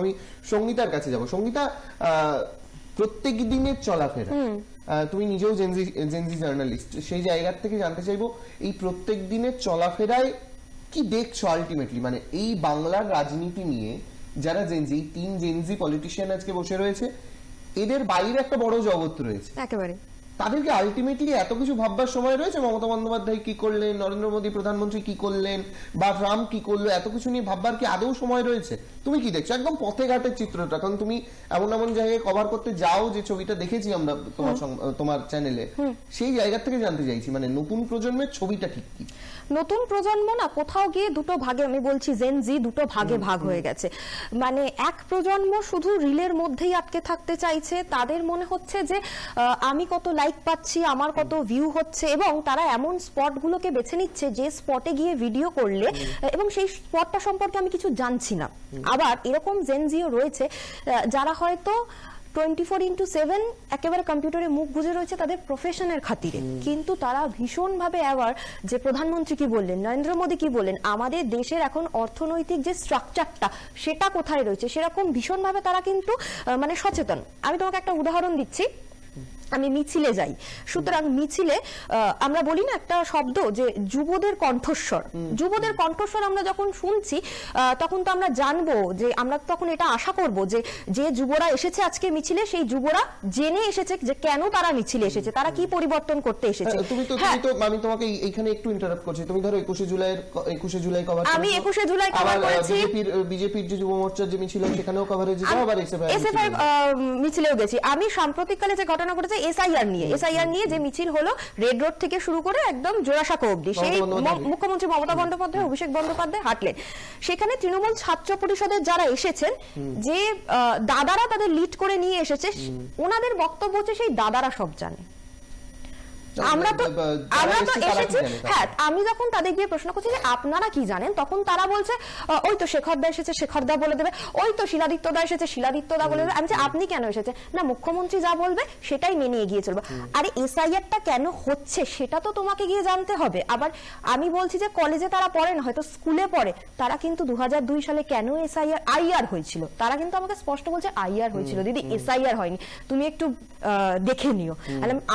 আমি সঙ্গীতার কাছে যাব। সঙ্গীতা, প্রত্যেক দিনের চলাফেরা, তুমি নিজেও জেনজি জার্নালিস্ট, সেই জায়গা থেকে জানতে চাইবো এই প্রত্যেক দিনের চলাফেরায় কি দেখছো আলটিমেটলি, মানে এই বাংলার রাজনীতি নিয়ে যারা জেনজি, 3 জেনজি পলিটিশিয়ান আজকে বসে রয়েছে, এদের বাইরে একটা বড় জগৎ রয়েছে একেবারে, তাদেরকে আলটিমেটলি এত কিছু ভাববার সময় রয়েছে? মমতা বন্দ্যোপাধ্যায় কি করলেন, নরেন্দ্র মোদী প্রধানমন্ত্রী কি করলেন, বা ট্রাম্প কি করলো, এত কিছু নিয়ে ভাববার কি আদৌ সময় রয়েছে? তুমি কি দেখছো একদম পথে ঘাটের চিত্রটা? কারণ তুমি এমন এমন জায়গায় কভার করতে যাও, যে ছবিটা দেখেছি আমরা তোমার চ্যানেলে, সেই জায়গা থেকে জানতে চাইছি মানে নতুন প্রজন্মের ছবিটা ঠিক কি? নতুন প্রজন্ম না কোথাও গিয়ে দুটো ভাগে, আমি বলছি জেনজি দুটো ভাগে ভাগ হয়ে গেছে। মানে এক প্রজন্ম শুধু রিলের মধ্যেই আটকে থাকতে চাইছে, তাদের মনে হচ্ছে যে আমি কত লাইক পাচ্ছি, আমার কত ভিউ হচ্ছে, এবং তারা এমন স্পটগুলোকে বেছে নিচ্ছে যে স্পটে গিয়ে ভিডিও করলে, এবং সেই স্পটটা সম্পর্কে আমি কিছু জানছি না। আবার এরকম জেনজিও রয়েছে যারা হয়তো 24/7 একেবারে কম্পিউটারে মুখ বুজে রয়েছে তাদের প্রফেশনের খাতিরে, কিন্তু তারা ভীষণভাবে অ্যাওয়ার যে প্রধানমন্ত্রী কি বললেন, নরেন্দ্র মোদী কি বললেন, আমাদের দেশের এখন অর্থনৈতিক যে স্ট্রাকচারটা সেটা কোথায় রয়েছে, সেরকম ভীষণভাবে তারা কিন্তু মানে সচেতন। আমি তোমাকে একটা উদাহরণ দিচ্ছি। আমি মিছিলে যাই, সুতরাং মিছিলে আমরা বলি না একটা শব্দ যে যুবদের কণ্ঠস্বর, যুবদের কণ্ঠস্বর আমরা যখন শুনছি তখন তো আমরা জানবো যে, আমরা তখন এটা আশা করব যে যে যুবরা এসেছে আজকে মিছিলে, সেই যুবরা জেনে এসেছে যে কেন তারা মিছিলে এসেছে, তারা কি পরিবর্তন করতে এসেছে। তুমি তো আমি তোমাকে এইখানে একটু ইন্টারাপ্ট করছি, তুমি ধরো 21শে জুলাই কভার, আমি 21শে জুলাই কভার করেছি, বিজেপির যে যুব মোর্চার যে মিছিল সেখানেও কভারেজ, আবার এসএফআই মিছিলেও গেছি। আমি সাম্প্রতিককালে যে ঘটনা ঘটেছে এসআইআর নিয়ে যে মিছিল হলো রেড রোড থেকে শুরু করে একদম জোড়াসাঁকো অবধি, সেই মুখ্যমন্ত্রী মমতা বন্দ্যোপাধ্যায়, অভিষেক বন্দ্যোপাধ্যায় হাঁটলেন। সেখানে তৃণমূল ছাত্র পরিষদের যারা এসেছেন, যে দাদারা তাদের লিড করে নিয়ে এসেছে, ওনাদের বক্তব্য হচ্ছে সেই দাদারা সব জানে। আমরা তো এসেছি, হ্যাঁ, আমি যখন তাদের গিয়ে প্রশ্ন করছি যে আপনারা কি জানেন, তখন তারা বলছে ওই তো শেখরদা এসেছে, শেখরদা বলে দেবে, ওই তো শিলাদিত্যদা এসেছে, শিলাদিত্যদা বলে দেবে। আমি যে আপনি কেন এসেছে? না, মুখ্যমন্ত্রী যা বলবে সেটাই মেনে এগিয়ে চলবে। আরে এসআইআরটা কেন হচ্ছে সেটা তো তোমাকে গিয়ে জানতে হবে। আবার আমি বলছি যে কলেজে তারা পড়ে না, হয়তো স্কুলে পড়ে, তারা কিন্তু 2002 সালে কেন আইআর হয়েছিল, তারা কিন্তু আমাকে স্পষ্ট বলছে আইআর হয়েছিল দিদি, এসআইআর হয়নি, তুমি একটু দেখে নিও।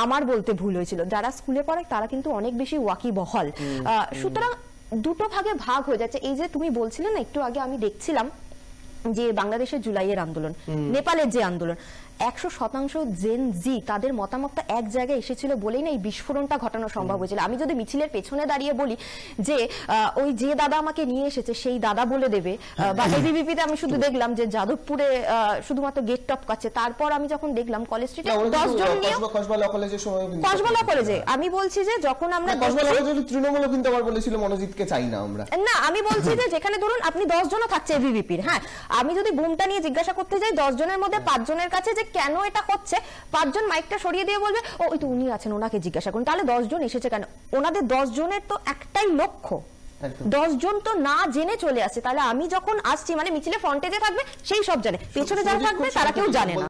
আমার বলতে ভুল হয়েছিল। যারা স্কুলে পড়ে তারা কিন্তু অনেক বেশি ওয়াকিবহাল। সুতরাং দুটো ভাগে ভাগ হয়ে যাচ্ছে। এই যে তুমি বলছিলে না একটু আগে, আমি দেখছিলাম যে বাংলাদেশের জুলাইয়ের আন্দোলন, নেপালের যে আন্দোলন, 100% জেনজি তাদের মতামতটা এক জায়গায় এসেছিল বলেই না এই বিস্ফোরণটা ঘটানো সম্ভব হয়েছিল। আমি যদি মিছিলের পেছনে দাঁড়িয়ে বলি যে ওই যে দাদা আমাকে নিয়ে এসেছে সেই দাদা বলে দেবে, বা এবিভিপিতে আমি শুধু দেখলাম যে যাদবপুরে শুধুমাত্র গেট টপ কাছে, তারপর আমি যখন দেখলাম কলেজ স্ট্রিটে 10 জন নিয়ে কসবালা কলেজে, আমি বলছি যে যখন আমরা তৃণমূল কিন্তু আবার বলেছিল মনোজিৎকে চাই না আমরা, না, আমি বলছি যে যেখানে ধরুন আপনি 10 জনও থাকছে এবিভিপির, হ্যাঁ, আমি যদি বুমটা নিয়ে জিজ্ঞাসা করতে যাই 10 জনের মধ্যে 5 জনের কাছে যে কেন এটা হচ্ছে, 5 জন মাইকটা সরিয়ে দিয়ে বলবে ওই তো উনি আছেন, ওনাকে জিজ্ঞাসা করুন। তাহলে 10 জন এসেছে কেন? ওনাদের 10 জনের তো একটাই লক্ষ্য, 10 জন তো না জেনে চলে আসে। তাহলে আমি যখন আসছি, মানে মিছিলে ফ্রন্টে যে থাকবে সেই সব জানে, পেছনে যারা থাকবে তারা কেউ জানে না।